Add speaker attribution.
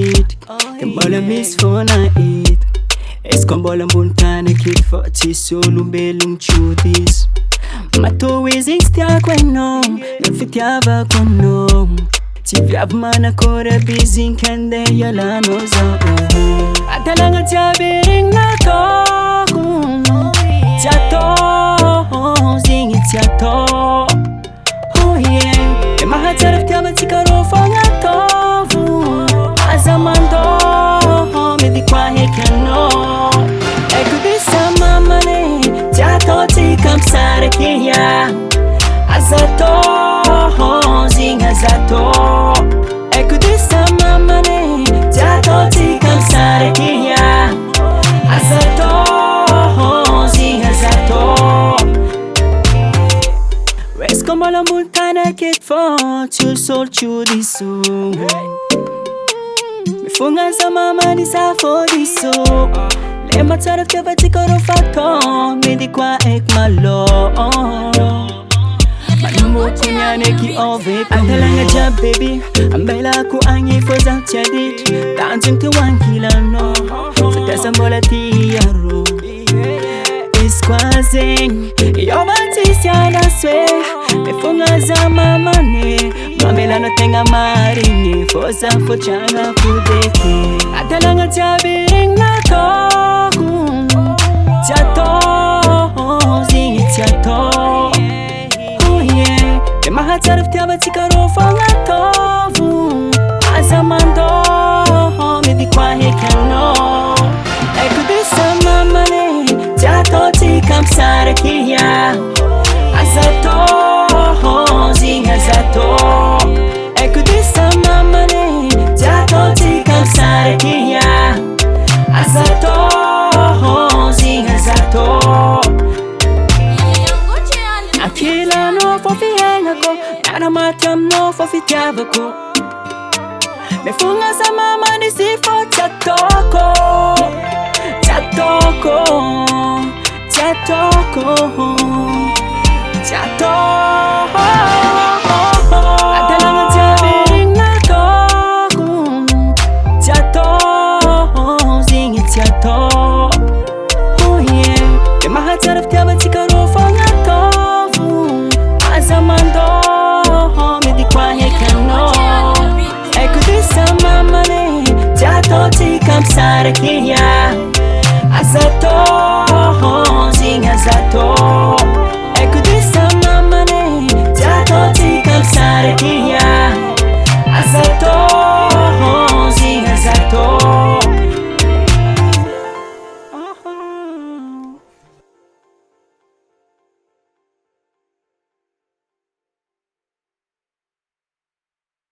Speaker 1: it Kembola miss for na it Eskombola mbuntana kid for tisolo mbelung chutis Mato existia kweno Nfitiava kono Tiviav mana kore bizin kende yala noza Atalanga tiabiring na to Tiato Zingi tiato Oh yeah Emaha taraf tiaba tikaro fanga tovu Azamando Medi kwa hekano Ekudisa mamane Tiato tikam sare kia Azato Zinga azato Ekudisa mamane Tiato tikam sare kia Azato Zinga azato Eskombola multana kid for tu sol chudisu Mifunga sa mama ni sa fodiso Le mataraf te vatikoro fato Midi kwa ek malo Manumo kunyane ki ove Atalanga jab baby Ambela ku anyi foza tiadit Dancing to one kila no Satasa mbola tiyaro Squazing Yo batisia na swe Mefunga za mamane Mamela no tenga maringi Fosa fochanga kudeki Atalanga tiabiring na toku Tiato Zingi tiato Oh yeah Emaha taraf tiaba tikaro fanga tovu Azamando Medi kwa hekano Ekudisa mamane Tiato tikam sare kia Azato Zinga azato Ekudisa mamane Tiato tikam sare kia Azato Zinga azato Akila no fofi hengako Nana matam no fofi tiavako Mefunga sa mamani sifo tiatoko Tiatoko Atalanga tiabiring na toku Tiato Zingi tiato Oh yeah Emaha taraf tiaba tikaro fanga tovu Azamando Medi kwa hekano Ekudisa mamane Tiato tikam sare kia Azato